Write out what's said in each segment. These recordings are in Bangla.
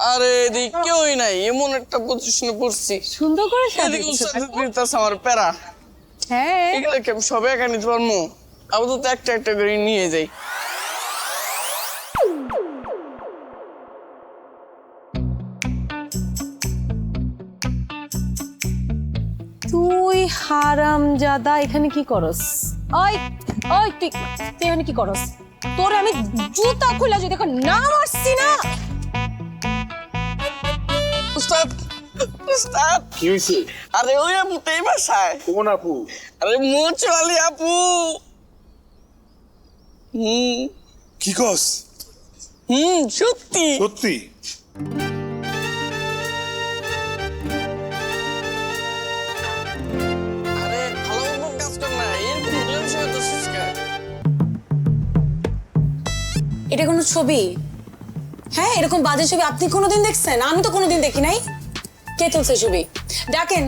আরে এদিকে কেউই নাই, এমন একটা পজিশনে পড়ছি। সুন্দর করে এদিকে সাজিয়েছো। আমার প্যারা, হ্যাঁ এগুলো কি আমি সবে একা নিতে পারবো? আপাতত একটা একটা করে নিয়ে যাই। তুই হারামজাদা এখানে কি করস? ওই ওই তুই তুই এখানে কি করস? তোরে আমি জুতা খুলে যদি এখন না মারছি না। উস্তাদ, উস্তাদ, কি হয়েছে? আরে ওই আপু তো এই বাসায়। কোন আপু? আরে মোচওয়ালি আপু। কি কস? সত্যি সত্যি? আরে ভালো মতন কাজ কর না, এর প্রবলেম সহ তো শিখা। এটা কোনো ছবি? হ্যাঁ, এরকম বাজে ছবি আপনি কোনোদিন দেখছেন? আমি তো কোনোদিন দেখি নাই। কে তুলছে ছবি? ডাকেন,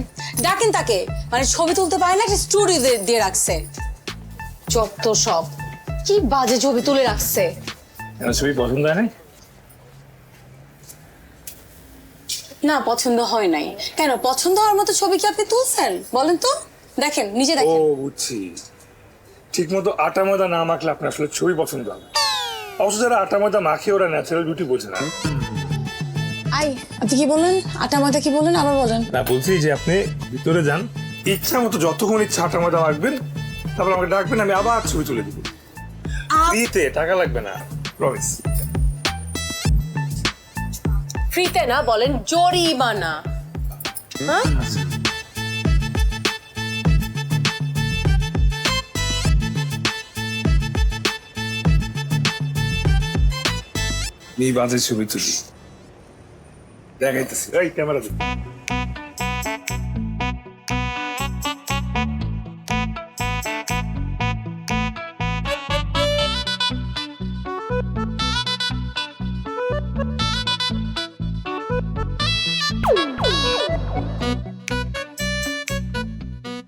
ডাকেন তাকে। মানে ছবি তুলতে পারে না, একটা স্টুডিও দিয়ে রাখছে। যত সব কি বাজে ছবি তুলে রাখছে। ছবি পছন্দ হয় না? না, পছন্দ হয় নাই। কেন, পছন্দ হওয়ার মতো ছবি কি আপনি তুলছেন বলেন তো? দেখেন, নিজে ও দেখেন। বুঝছি, ঠিক মতো আটা ময়দা না মাখলে আপনার আসলে ছবি পছন্দ হবে। অবশ্য যারা আটা ময়দা মাখে ওরা ন্যাচারাল বিউটি বোঝে না। আই, আপনি কি বললেন? আটা ময়দা কি বললেন? আবার বলেন। না, বলছি যে আপনি ভিতরে যান, ইচ্ছা মতো যতক্ষণ ইচ্ছা আটা ময়দা মাখবেন, তারপর আমাকে ডাকবেন, আমি আবার ছবি তুলে দিব। ফ্রিতে, টাকা লাগবে না, প্রমিস। ফ্রিতে না, বলেন জরিমানা। হ্যাঁ এই বাজে ছবি তুলি দেখাইতেছি। এই ক্যামেরা দিন।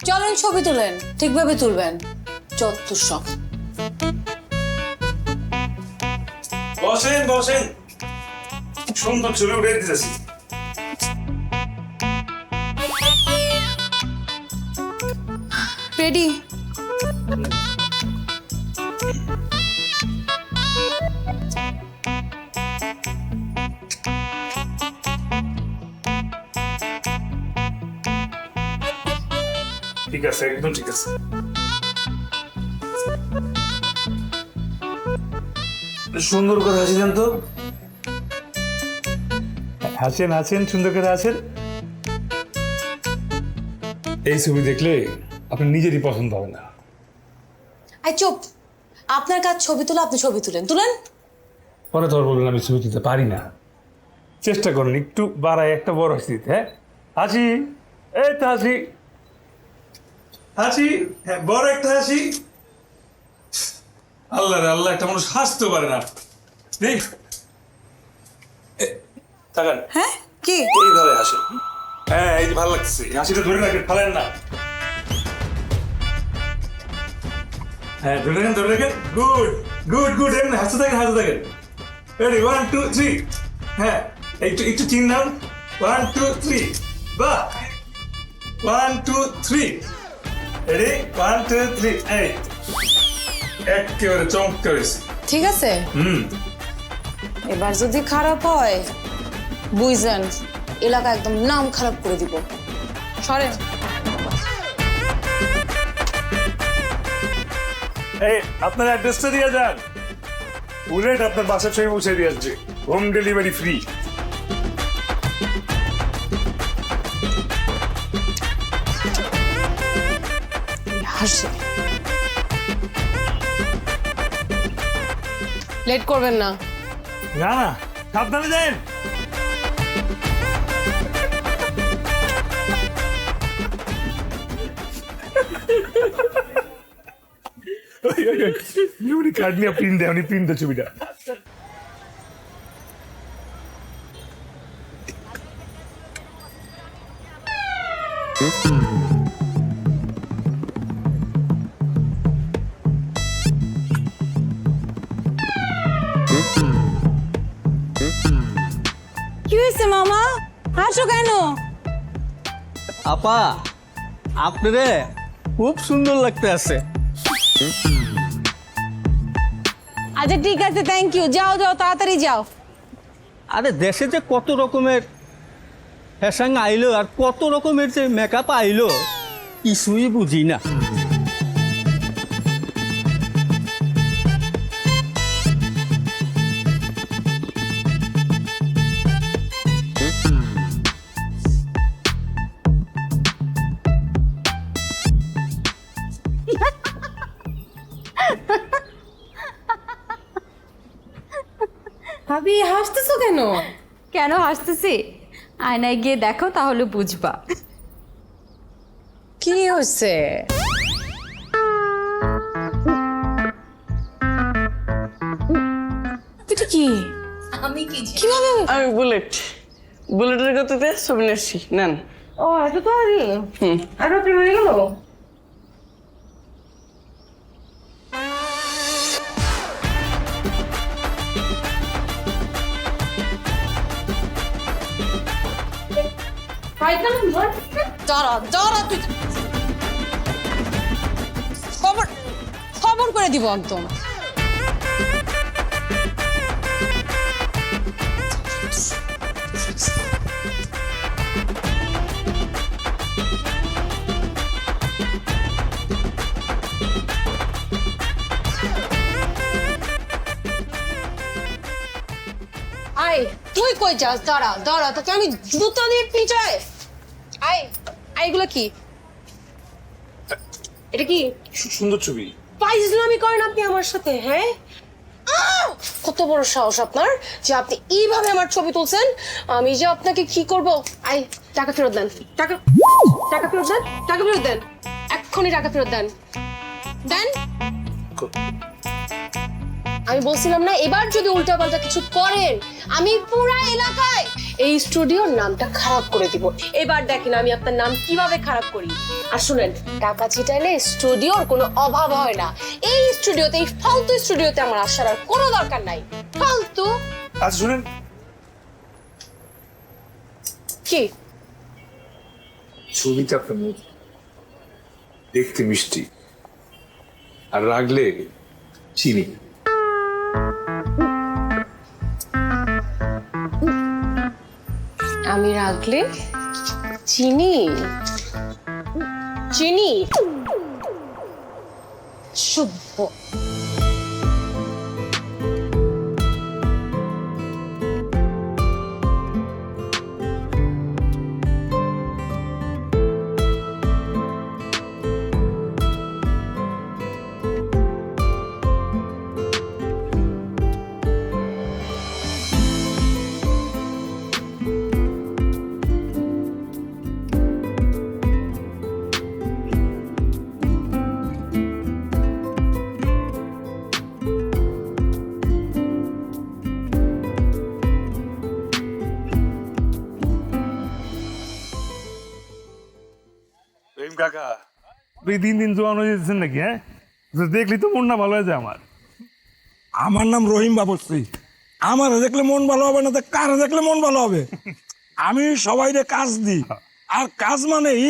চলেন ছবি তুলেন, ঠিকভাবে তুলবেন। যত সব। বসেন বসেন, সুন্দর ছবি উঠে দিতেছি। রেডি? ঠিক আছে, একদম ঠিক আছে। সুন্দর করে হাসি দেন তো। হাসেন হাসেন, সুন্দর করে হাসেন। এই ছবি দেখলে আপনার নিজেরই পছন্দ হবে না। আই চুপ। আপনার কাজ ছবি তোলা, আপনি ছবি তুলেন, তুলেন। পরে তো আর বলবেন আমি ছবি তুলতে পারি না। চেষ্টা করেন একটু বাড়ায় একটা বড় হাসি দিতে। হ্যাঁ, হাসি, এই তো হাসি, হাসি, হ্যাঁ বড় একটা হাসি। আল্লাহ রে আল্লাহ, একটা মানুষ হাসতে পারে না। দেখ, তাকান। হ্যাঁ, কি? এইভাবে হাসেন। হ্যাঁ, এই যে ভালো লাগছে, হাসিটা ধরে রাখেন, ফালেন না। হ্যাঁ, ধরে রাখেন, ধরে রাখেন। গুড গুড গুড, এমনি হাসতে থাকেন, হাসতে থাকেন। রেডি, 1 2 3। হ্যাঁ, একটু একটু চিন নাম। 1 2 3। বাহ, 1 2 3। রেডি, 1 2 3। এই একেবারে চমৎকার হয়েছে। ঠিক আছে। এবার যদি খারাপ হয় বুঝছেন, এলাকা একদম নাম খারাপ করে দিব। সরেন। এই আপনার অ্যাড্রেসটা দিয়ে যান, বুলেট আপনার বাসার ছবি পৌঁছে দিয়ে আসছে। Home delivery free. হাসি। লেট করবেন না। না না, সাবধানে যান। উনি কার্ড নিয়ে প্রিন্ট দেয়, উনি প্রিন্ট দেয় ছবিটা। কি কি হয়েছে মামা? হাসো কেন? আপা আপনারে খুব সুন্দর লাগতে আছে। আচ্ছা ঠিক আছে, থ্যাংক ইউ। যাও যাও, তাড়াতাড়ি যাও। আরে দেশে যে কত রকমের ফ্যাশন আইলো আর কত রকমের যে মেকআপ আইলো কিছুই বুঝি না। ভাবি হাসতেছো কেন? কেন হাসতেছি? আয়নায় গিয়ে দেখো, তাহলে বুঝবা। কি হয়েছে? এটা কি? কিভাবে? আমি বুলেটের গতিতে ছবি নিচ্ছি, নেন। ও এত তাড়াতাড়ি? এত তাড়াতাড়ি হয়ে গেল? দাঁড়া দাঁড়া, তুই খবর খবর করে দিব একদম। আই তুই কই যাস? দাঁড়া দাঁড়া, তোকে আমি জুতো দিয়ে পিটাই। আই এইগুলো কি? এটা কি? সুন্দর ছবি। ফাইজলামি করেন আপনি আমার সাথে? হ্যাঁ, কত বড় সাহস আপনার যে আপনি এইভাবে আমার ছবি তুলছেন। আমি যে আপনাকে কি করব? আই টাকা ফেরত দেন। টাকা টাকা ফেরত দেন, টাকা ফেরত দেন, এক্ষুনি টাকা ফেরত দেন। দেন। আমি বলছিলাম না, এবার যদি উল্টাপাল্টা কিছু করেন আমি পুরা এলাকায় এই স্টুডিওর নামটা খারাপ করে দিব। এবার দেখেন আমি আপনার নাম কিভাবে খারাপ করি। আর শুনেন, টাকা ছিটাইলে স্টুডিওর কোনো অভাব হয় না। এই স্টুডিওতে, এই ফালতু স্টুডিওতে আমার আসার আর কোনো দরকার নাই। ফালতু। আচ্ছা শুনেন, কি ছবিটা আপনার মুখ দেখতে মিষ্টি আর রাগলে চিনি। আমি রাখলে চিনি? চিনি? শুভ। কাকা তুই দিন দিন জোয়ান হয়ে যেতেছেন নাকি? হ্যাঁ, দেখলি তো মনটা ভালো হয়ে যায় আমার। আমার নাম রহিম বাবুর্চি। আমার দেখলে মন ভালো হবে না তো কার দেখলে মন ভালো হবে? আমি সবাইরে কাজ দিই, আর কাজ মানেই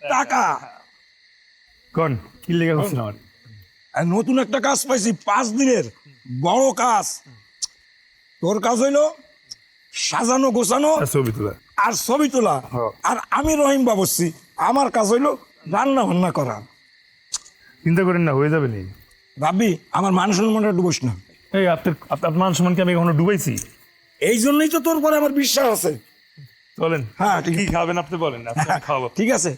টাকা। কোন কি লেগে হচ্ছে আমার? আর নতুন একটা কাজ পাইছি, 5 দিনের বড় কাজ। তোর কাজ হইলো সাজানো গোছানো ছবি তোলা আর ছবি তোলা। আর আমি রহিম বাবুর্চি, আমার কাজ হইলো রান্না বান্না করা। চিন্তা করেন না, হয়ে যাবে নি। ভাবি আমার মান সম্মানটা ডুবোস না। এই আপনার মান সম্মানকে আমি কখনো ডুবাইছি? এই জন্যই তো তোর পরে আমার বিশ্বাস আছে। চলেন। হ্যাঁ, ঠিক। কি খাবেন আপনি বলেন, আপনি খাওয়াবো। ঠিক আছে।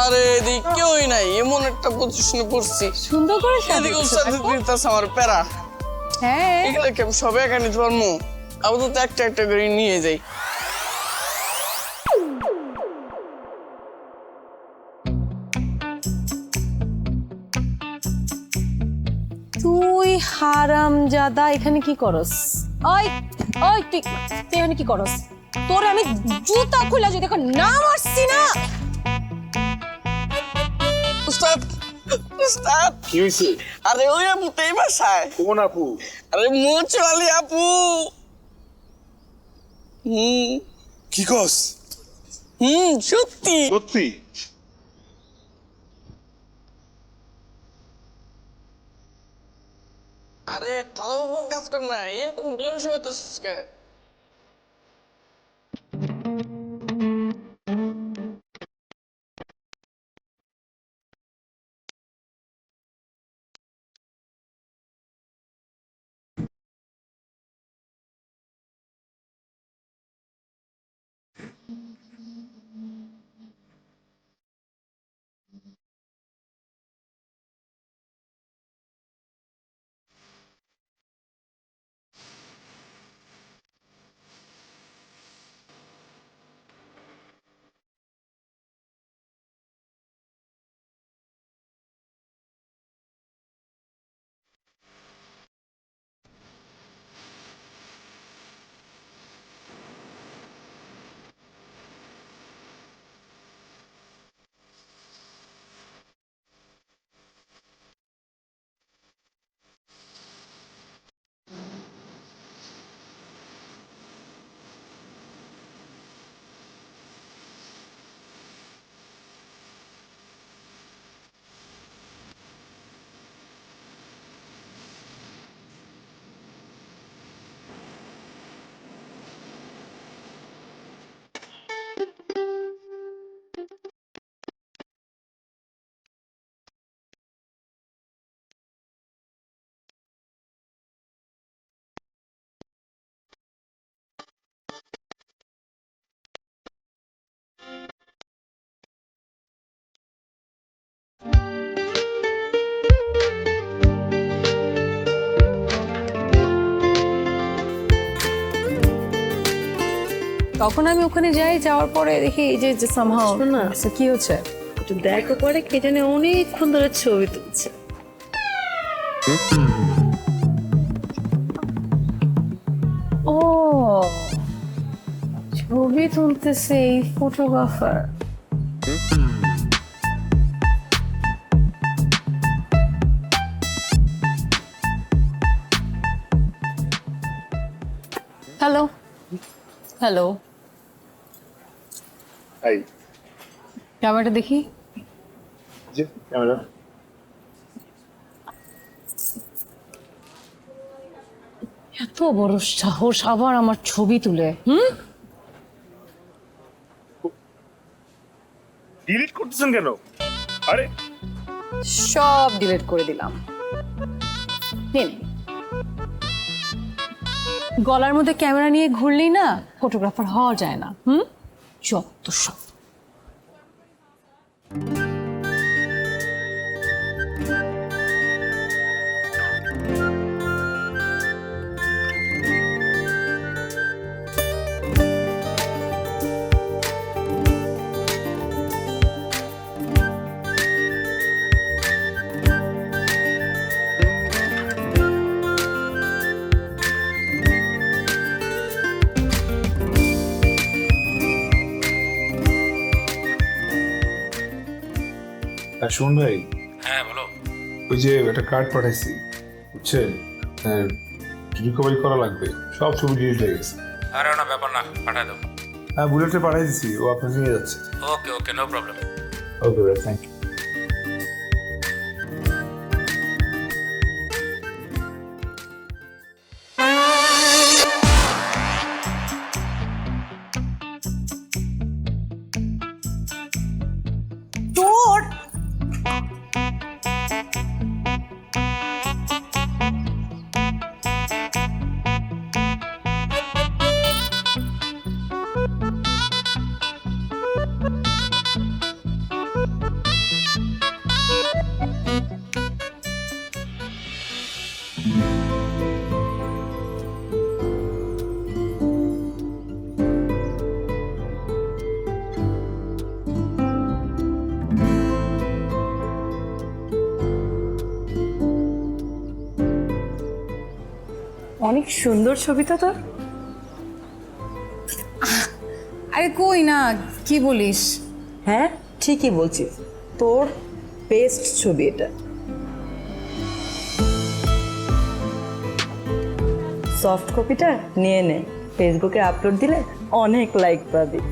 আরে এদিকে কেউই নাই, এমন একটা পজিশনে পড়ছি। সুন্দর করে এদিকে উস্তাদ দিতেছে আমার প্যারা। হ্যাঁ, এগুলো কি আমি সবে একা নিতে পারবো? আপাতত একটা একটা করে নিয়ে যাই। তুই হারামজাদা এখানে কি করস? ওই ওই তুই তুই এখানে কি করস? তোরে আমি জুতা খুলে যদি এখন না মারছি না। উস্তাদ, উস্তাদ, কি হয়েছে? আরে ওই আপু তো এই বাসায়। কোন আপু? আরে মোচওয়ালি আপু। কি কস? সত্যি। সত্যি? আরে তাও কাজ কর না, এরকম সময় তো তখন আমি ওখানে যাই, যাওয়ার পরে দেখি এই যে সামহাও না কি হচ্ছে একটু দেখো, পরে কে জানে অনেকক্ষণ ধরে ছবি তুলছে। ও ছবি তুলতেছে এই ফটোগ্রাফার। Hello hello, hi. ক্যামেরাটা দেখি। জি, ক্যামেরা। এত বড় সাহস আবার আমার ছবি তুলে। ডিলিট করতেছেন কেন? আরে সব ডিলিট করে দিলাম। নিন, গলার মধ্যে ক্যামেরা নিয়ে ঘুরলেই না ফটোগ্রাফার হওয়া যায় না। যত সব। শুন ভাই। হ্যাঁ বলো। ওই যে একটা কার্ড পাঠাইছি, বুঝছেন? রিকভারি করা লাগবে, সব ছবি ডিলিট হয়ে গেছে। আরে না ব্যাপার না, পাঠাই দাও। হ্যাঁ, বুলেটে পাঠাই দিছি, ও আপনাকে নিয়ে যাচ্ছে। ওকে ওকে, নো প্রবলেম। ওকে ভাই, থ্যাংক ইউ। অনেক সুন্দর ছবি তো তোর। আরে কই না, কি বলিস? হ্যাঁ ঠিকই বলছিস, তোর বেস্ট ছবি এটা। সফট কপিটা নিয়ে নে, ফেসবুকে আপলোড দিলে অনেক লাইক পাবি।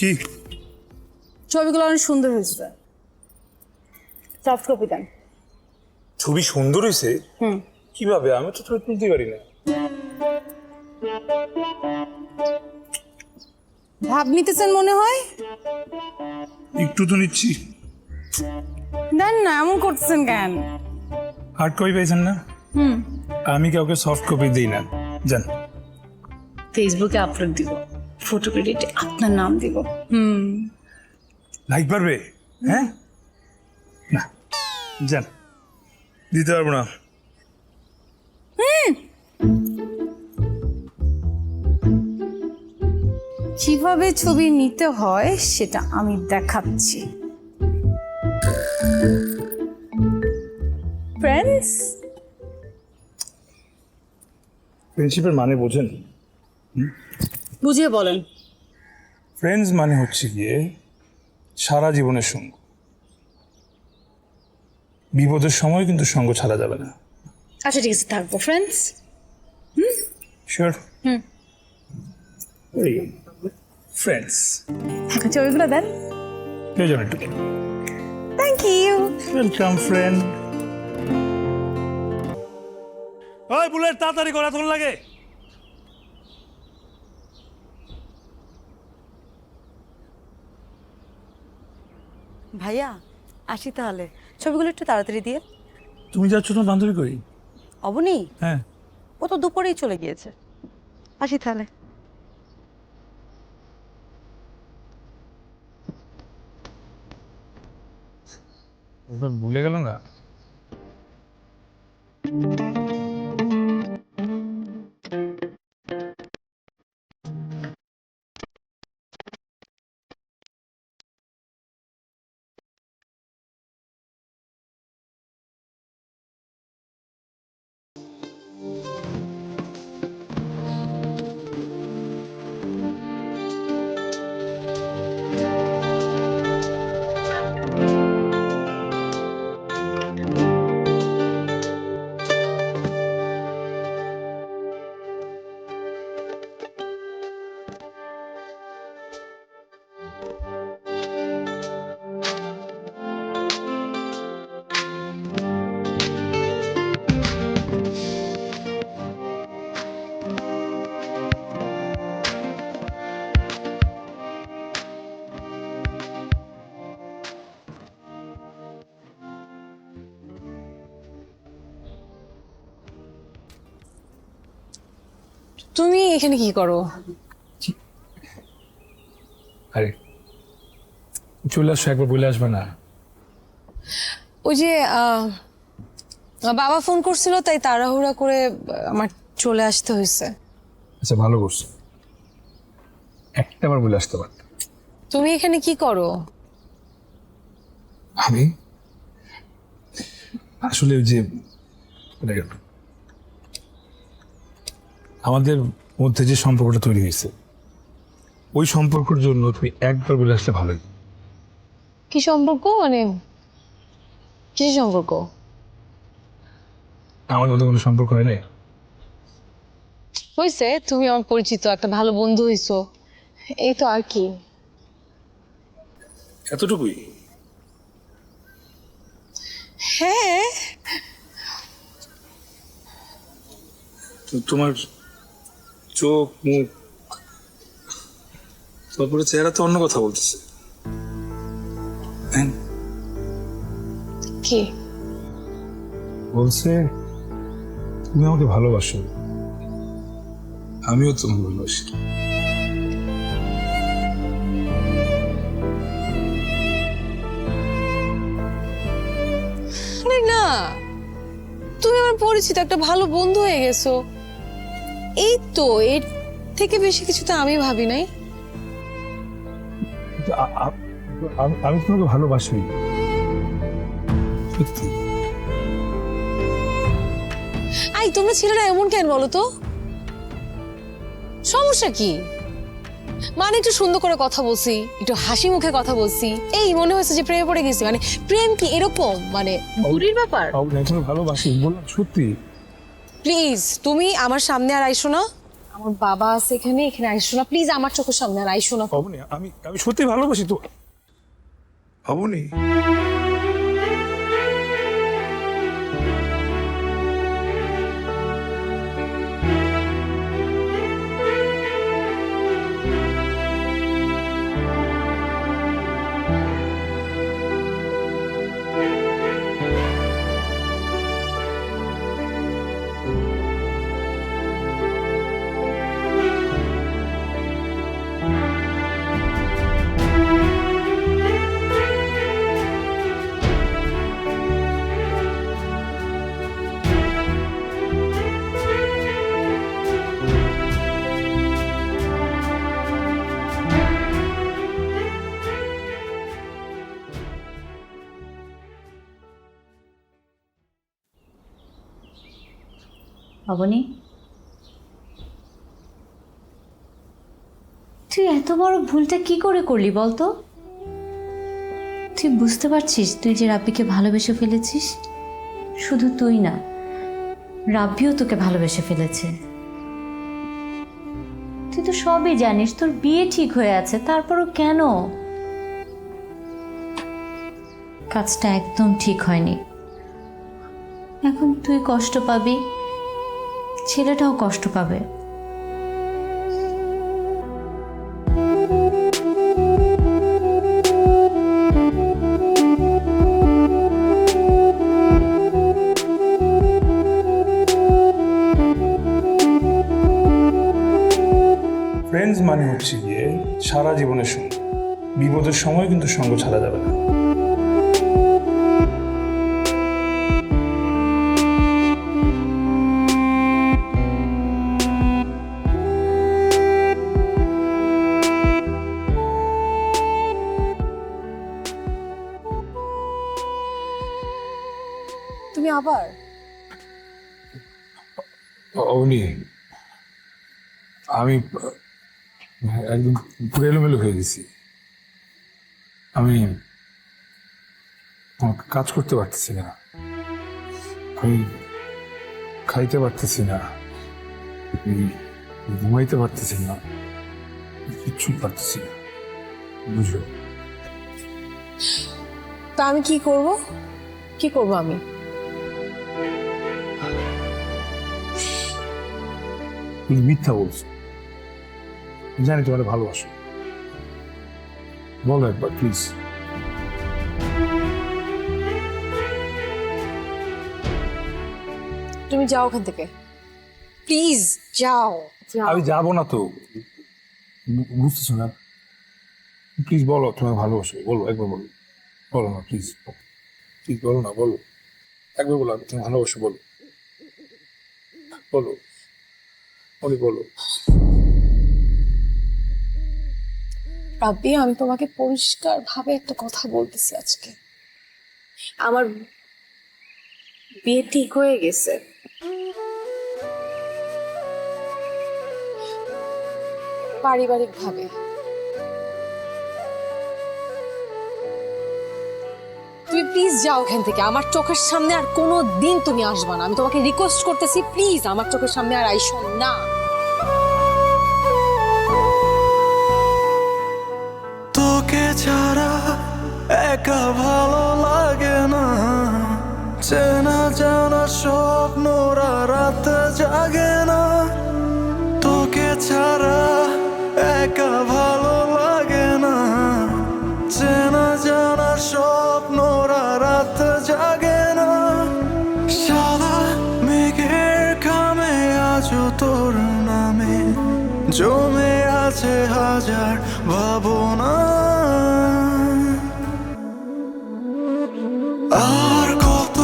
কি ছবিগুলো অনেক সুন্দর হয়েছে। সফট কপি দেন। ছবি সুন্দর হয়েছে? কিভাবে? আমি তো ছবি তুলতে পারি না। ভাব নিতেছেন মনে হয়। একটু তো নিচ্ছি। দেন না, এমন করতেছেন কেন? হার্ড কপি পাইছেন না? আমি কাউকে সফট কপি দিই না, জান। ফেসবুকে আপলোড দিব, ফটো ক্রেডিটে আপনার নাম দিব। লাইক পারবে? হ্যাঁ না, জান, দিতে পারবো না। কিভাবে ছবি নিতে হয় সেটা আমি দেখাচ্ছি। ফ্রেন্ডস, ফ্রেন্ডশিপের মানে বোঝেন? বুঝিয়ে বলেন। ফ্রেন্ডস মানে হচ্ছে গিয়ে সারা জীবনের সঙ্গ। বিপদের সময় কিন্তু সঙ্গ ছাড়া যাবে না। আচ্ছা ঠিক আছে, থাকবো ফ্রেন্ডস। শিওর? ফ্রেন্ডস। ছবিগুলো দেন। প্রয়োজন একটু। Thank you. Welcome friend. ওই বুলেট তাড়াতাড়ি করা তোর লাগে। ভাইয়া আসি তাহলে, ছবিগুলো একটু তাড়াতাড়ি দিয়ে। তুমি যাচ্ছ তোমার বান্ধবী করি? অবনি? হ্যাঁ। ও তো দুপুরেই চলে গিয়েছে। আসি তাহলে। ভুলে গেল না। তুমি এখানে কি করো? আরে চলে আসো, একবার বলে আসবে না? ওই যে বাবা ফোন করছিল, তাই তাড়াহুড়া করে আমার চলে আসতে হয়েছে। আচ্ছা ভালো করছো, একটাবার বলে আসতে পারত। তুমি এখানে কি করো? আমি আসলে ওই যে মানে আমাদের মধ্যে যে সম্পর্কটা তৈরি হয়েছে, ওই সম্পর্কের জন্য তুমি একবার বলে আসলে ভালোই। কি সম্পর্ক? মানে কি সম্পর্ক? আমার মধ্যে কোনো সম্পর্ক হয় না। হয়েছে, তুমি আমার পরিচিত, একটা ভালো বন্ধু হইছো, এই তো আর কি। এতটুকুই? হ্যাঁ। তোমার চোখ মুখ, তারপরে চেহারা তো অন্য কথা বলতেছে। কি বলছে? তুমি আমাকে ভালোবাসো, আমিও তোমাকে ভালোবাসি। আরে না, তুমি আমার পরিচিত একটা ভালো বন্ধু হয়ে গেছো, এই তো। এর থেকে বেশি কিছু তো আমি ভাবি নাই। আমি তোমাকে ভালোবাসি সত্যি। আই, তোমরা ছেলেরা এমন কেন বলো তো? সমস্যা কি? মানে একটু সুন্দর করে কথা বলছি, একটু হাসি মুখে কথা বলছি, এই মনে হয়েছে যে প্রেমে পড়ে গেছি। মানে প্রেম কি এরকম মানে দূরের ব্যাপার? তোমাকে ভালোবাসি বললাম সত্যি। প্লিজ তুমি আমার সামনে আর আইসো না। আমার বাবা আছে এখানে, এখানে আইসো না প্লিজ। আমার চোখের সামনে আর আইসো না। অবনি, আমি সত্যি ভালোবাসি তো। অবনি, অবনী, তুই এত বড় ভুলটা কি করে করলি বলতো? তুই বুঝতে পারছিস তুই যে রাব্বিকে ভালোবেসে ফেলেছিস? শুধু তুই না, রাব্বিও তোকে ভালোবেসে ফেলেছে। তুই তো সবই জানিস, তোর বিয়ে ঠিক হয়ে আছে, তারপরও কেন? কাজটা একদম ঠিক হয়নি। এখন তুই কষ্ট পাবি, ছেলেটাও কষ্ট পাবে। ফ্রেন্ডস মানে হচ্ছে গিয়ে সারা জীবনের সঙ্গ। বিপদের সময় কিন্তু সঙ্গ ছাড়া যাবে না। তুমি আবার অবনি, আমি একদম পুরো এলোমেলো হয়ে গেছি। আমি কাজ করতে পারতেছি না, আমি খাইতে পারতেছি না, ঘুমাইতে পারতেছি না, কিচ্ছু পারতেছি না, বুঝলো? তা আমি কি করব? কি করব আমি? তুমি মিথ্যা বলছো, জানি তোমার ভালোবাসো। বলো একবার প্লিজ। তুমি যাও ওখান থেকে, প্লিজ যাও। আমি যাবো না তো, বুঝতেছো না? প্লিজ বলো তোমার ভালোবাসো, বলো একবার, বলো। বলো না প্লিজ, প্লিজ বলো না, বলো একবার, বলো আমি তোমার ভালোবাসো, বলো বলো বলো। রাব্বি, আমি তোমাকে পরিষ্কার ভাবে একটা কথা বলতেছি আজকে। আমার বিয়ে ঠিক হয়ে গেছে। পারিবারিক ভাবে। তুমি প্লিজ যাও ওখান থেকে, আমার চোখের সামনে আর কোনো দিন তুমি আসবা না। আমি তোমাকে রিকোয়েস্ট করতেছি, প্লিজ আমার চোখের সামনে আর আইসো না। তোকে ছাড়া একা ভালো লাগে না, চেনা জানা স্বপ্নরা রাতে জাগে না। তোকে ছাড়া একা ভালো লাগে না, চেনা জানা স্বপ্নরা রাতে জাগে না। সাদা মেঘের খামে আজও তোর নামে জমে আছে হাজার ভাবনা। আর কত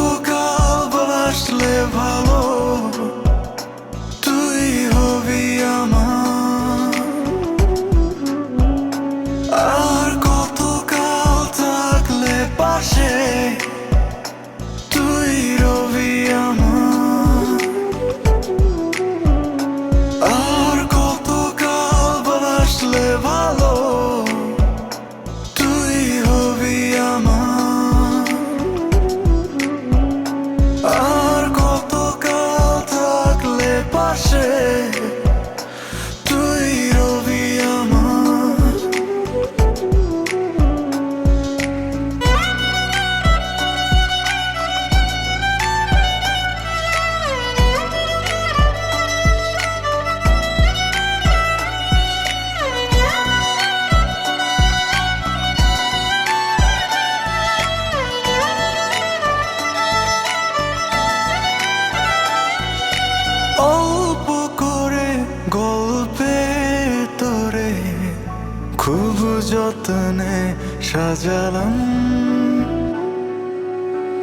সাজালাম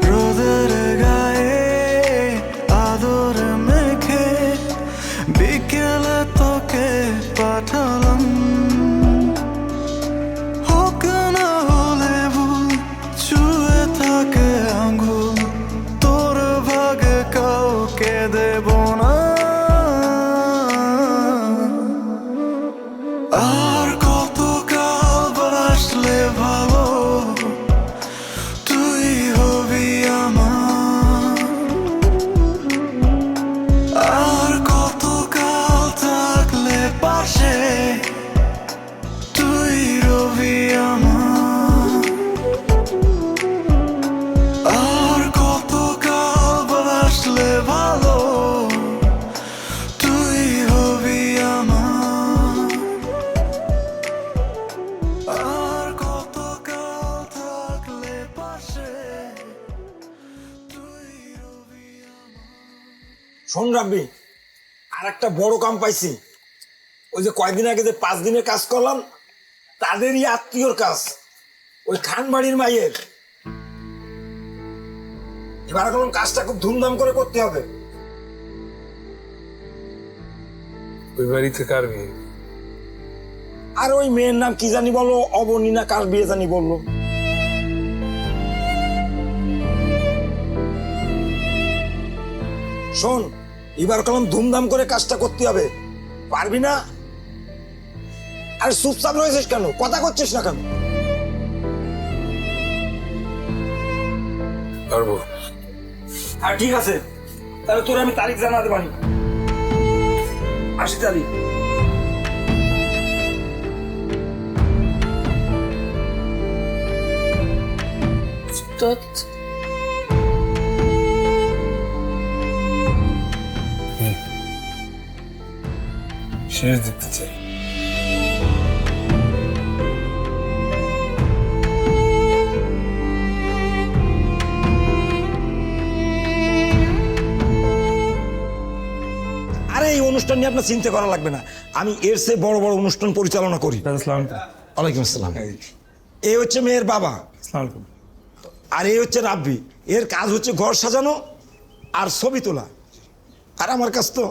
রোদের গায়ে আদর মেখে বিকেলে তোকে পাঠালাম হোক না হলে ভুল ছুঁয়ে থাকে আঙ্গুল তোর ভাগে কাউকে দেব না আর কত কাল বাসলে ভালো তুই হবি আমার আর কত কাল থাকলে পাশে তুই রবি আমার আর কত কাল বাসলে ভালো তুই হবি আমার আর কত কাল থাকলে পাশে তুই রবি শোন রাব্বি, আর একটা বড় কাম পাইছি। ওই যে কয়েকদিন আগে যে 5 দিনের কাজ করলাম তাদেরই আত্মীয়র কাজ, ওই খান বাড়ির মাইয়ের। এবার এখন কাজটা খুব ধুমধাম করে করতে হবে। ওই বাড়িতে কার বিয়ে? আর ওই মেয়ের নাম কি জানি বলো, অবনী না কার বিয়ে জানি বললো। শোন, এবার কলম ধুমধাম করে কাজটা করতে হবে, পারবি না? আর চুপচাপ রয়েছিস কেন, কথা করছিস না কেন? পারবো। আর ঠিক আছে, তাহলে তোর আমি তারিখ জানাতে পারি। আসি তারিখ। শেষ দেখতে চাই। আরে এই অনুষ্ঠান নিয়ে আপনার চিন্তা করা লাগবে না, আমি এর চেয়ে বড় বড় অনুষ্ঠান পরিচালনা করি। ওয়ালাইকুম আসসালাম। এই হচ্ছে মেয়ের বাবা, আর এই হচ্ছে রাব্বি। এর কাজ হচ্ছে ঘর সাজানো আর ছবি তোলা, আর আমার কাজ তো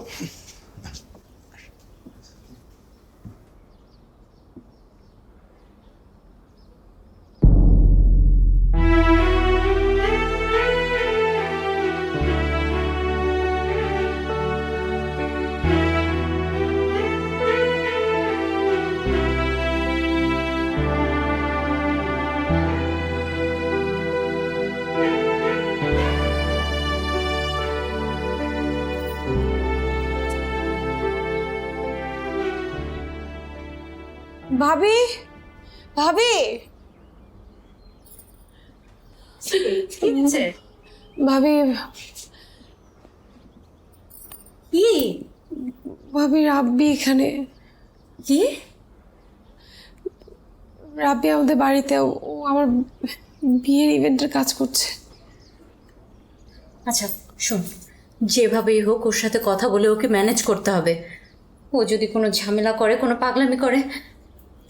ভাবি, ভাবি, ভাবি, কি ভাবি রাব্বি এখানে। কি রাব্বি আমাদের বাড়িতে, ও আমার বিয়ের ইভেন্টের কাজ করছে। আচ্ছা শোন, যেভাবেই হোক ওর সাথে কথা বলে ওকে ম্যানেজ করতে হবে। ও যদি কোনো ঝামেলা করে, কোনো পাগলামি করে,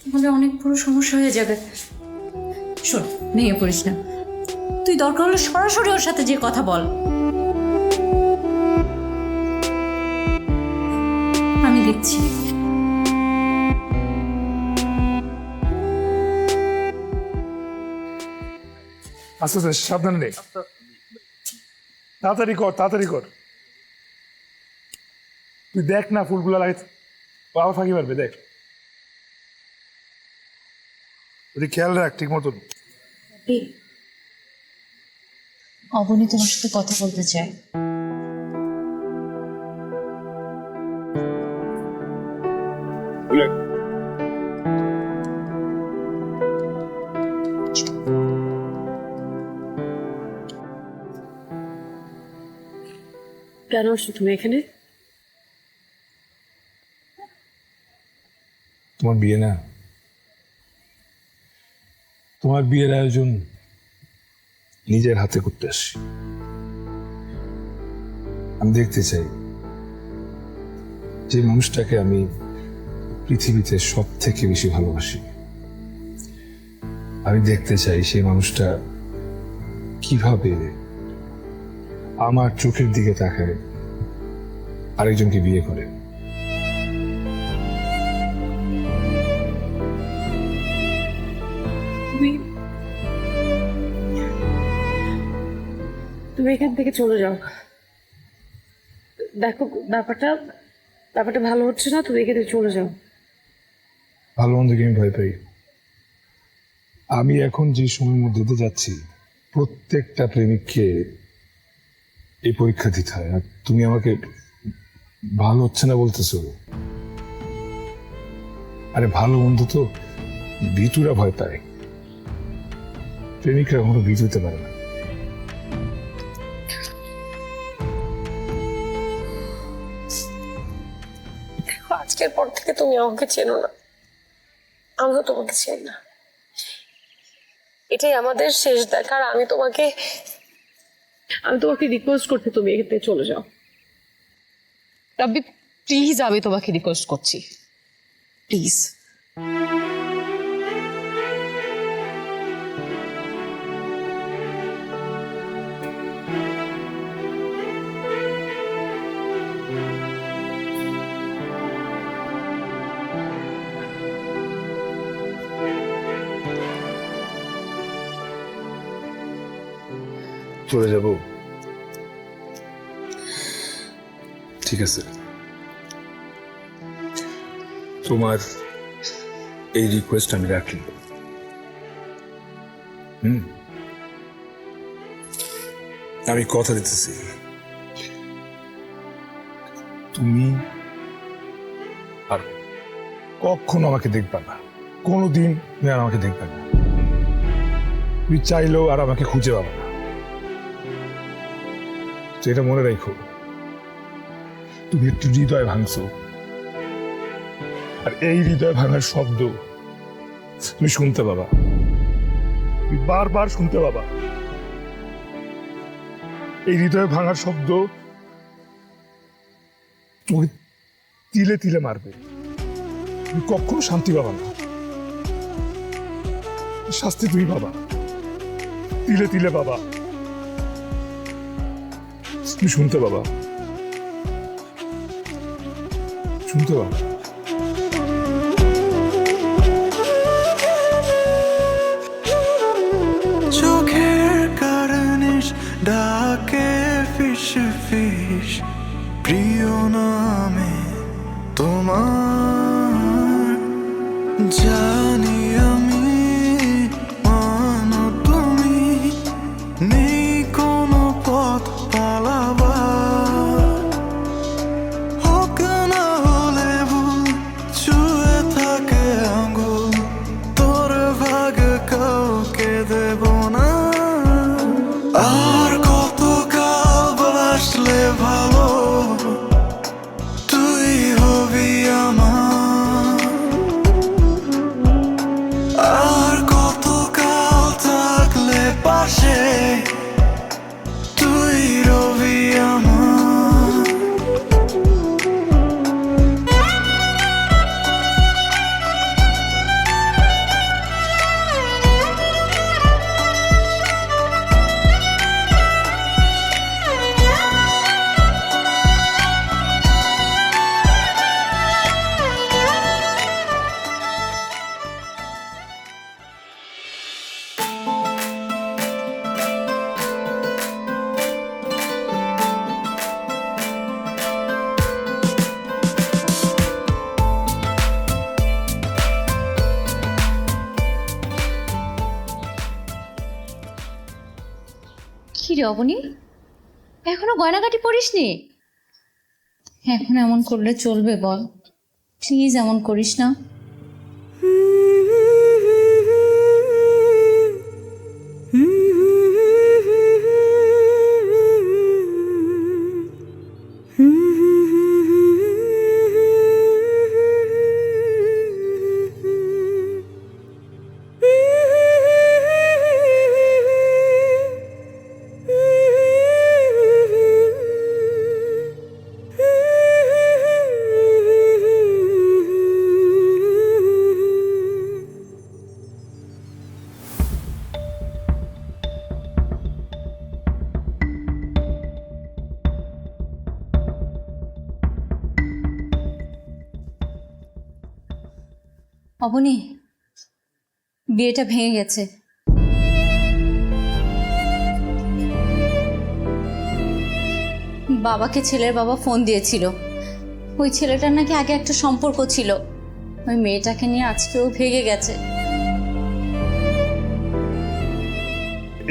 তাহলে অনেক বড় সমস্যা হয়ে যাবে। শোন, ভেঙে পড়িস না, তুই দরকার হলে সরাসরি ওর সাথে যে কথা বল। আমি দেখছি। আস্তে আস্তে, সাবধানে রে। তাড়াতাড়ি কর, তাড়াতাড়ি কর। তুই দেখ না ফুলগুলো লাগে, বাবা ফাঁকি মারবে, দেখ। তুই খেয়াল রাখ ঠিক মতন। অবনী তোমার সাথে কথা বলতে চায়। কেন আসছো তুমি এখানে? তোমার বিয়ে না, তোমার বিয়ের আয়োজন নিজের হাতে করতে আসি। আমি দেখতে চাই যে মানুষটাকে আমি পৃথিবীতে সব থেকে বেশি ভালোবাসি আমি দেখতে চাই সেই মানুষটা কিভাবে আমার চোখের দিকে তাকায় আরেকজনকে বিয়ে করে। তুমি এখান থেকে চলে যাও। দেখো ব্যাপারটা ভালো হচ্ছে না, তুমি এখান থেকে চলে যাও। ভালো মন্দকে আমি ভয় পাই। আমি এখন যে সময়ের মধ্যে দিয়ে যাচ্ছি, প্রত্যেকটা প্রেমিককে এই পরীক্ষা দিতে হয়, আর তুমি আমাকে ভালো হচ্ছে না বলতেছো। আরে ভালো মন্দ তো ভীতুরা ভয় পায়, প্রেমিকরা কখনো ভীতু হতে পারে না। আজকের পর থেকে তুমি আমাকে চেনো না, আমিও তোমাকে চিনি না। এটাই আমাদের শেষ দেখা। আর আমি তোমাকে রিকোয়েস্ট করতে, তুমি এখান থেকে চলে যাও। রাব্বি প্লিজ, আমি তোমাকে রিকোয়েস্ট করছি, প্লিজ। চলে যাব? ঠিক আছে, তোমার এই রিকোয়েস্ট আমি রাখি। আমি কথা দিতেছি, তুমি আর কখনো আমাকে দেখবা না, কোনোদিন তুমি আর আমাকে দেখবে না। তুমি চাইলেও আর আমাকে খুঁজে পাবা না। তো এটা মনে রাখো, তুমি একটু হৃদয় ভাঙছো, আর এই হৃদয় ভাঙার শব্দ তুমি শুনতে পাবা, তুমি বারবার শুনতে পাবা। এই হৃদয় ভাঙার শব্দ তোমাকে তিলে তিলে মারবে, তুমি কখনো শান্তি পাবা না, শাস্তি তুমি পাবা, তিলে তিলে পাবা। তুমি শুনতে পাবা, শুনতে পাবা। চোখের কারণিস ডাকে ফিস ফিস, প্রিয় নামে তোমার জানি আমি, মানো তুমি নেই কোনো পথ পালাবার। হোক না হলে ভুল, ছুঁয়ে থাকে আঙ্গুল, তোর ভাগ কাউকে দেব না। আর কত কাল বাসলে ভালো, তুই হবি আমার। আর কত কাল থাকলে পাশে, তুই রবি আমার। কি রে অবনী, এখনো গয়নাগাটি পরিসনি? এখন এমন করলে চলবে বল? প্লিজ এমন করিস না। অবনী, বিয়েটা ভেঙে গেছে। বাবাকে ছেলের বাবা ফোন দিয়েছিল, ওই ছেলেটার নাকি আগে একটা সম্পর্ক ছিল, ওই মেয়েটাকে নিয়ে আজকেও ভেঙে গেছে।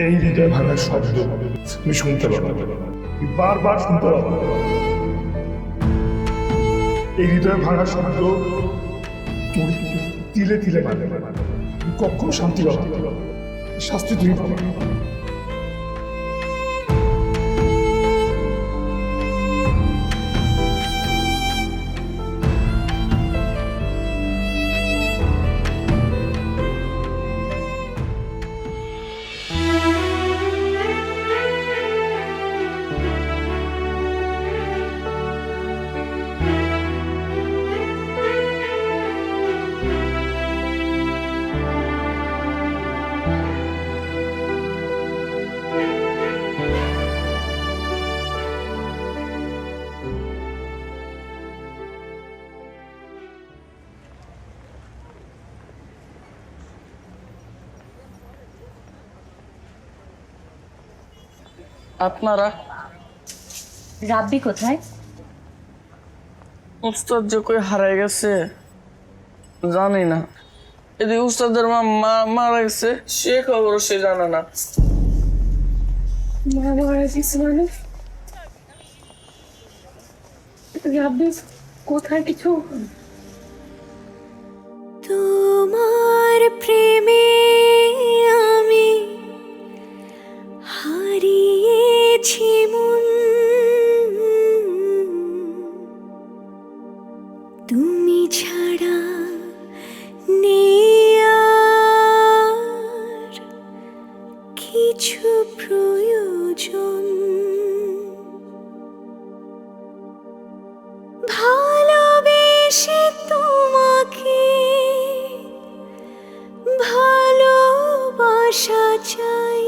এই হৃদয় ভাঙার শব্দ তুমি শুনতে পাবো, বারবার শুনতে পাবো। এই হৃদয় ভাঙার শব্দ তুমি তিলে তিলে মানে কখনো শান্তি পাবে, শাস্তি তুমি পাবে। আপনারা রাব্বি কোথায়? উস্তাদ যে কই হারাই গেছে জানি না। এদিকে উস্তাদের মারা গেছে, সে খবর সে জানে না। মারা গেছে মানে? রাব্বি কোথায় কিছু? তোমার প্রেমে আমি হারিয়েছি মন, তুমি ছাড়া নেই আর কিছু প্রয়োজন। ভালোবেসে তোমাকে ভালোবাসা চাই,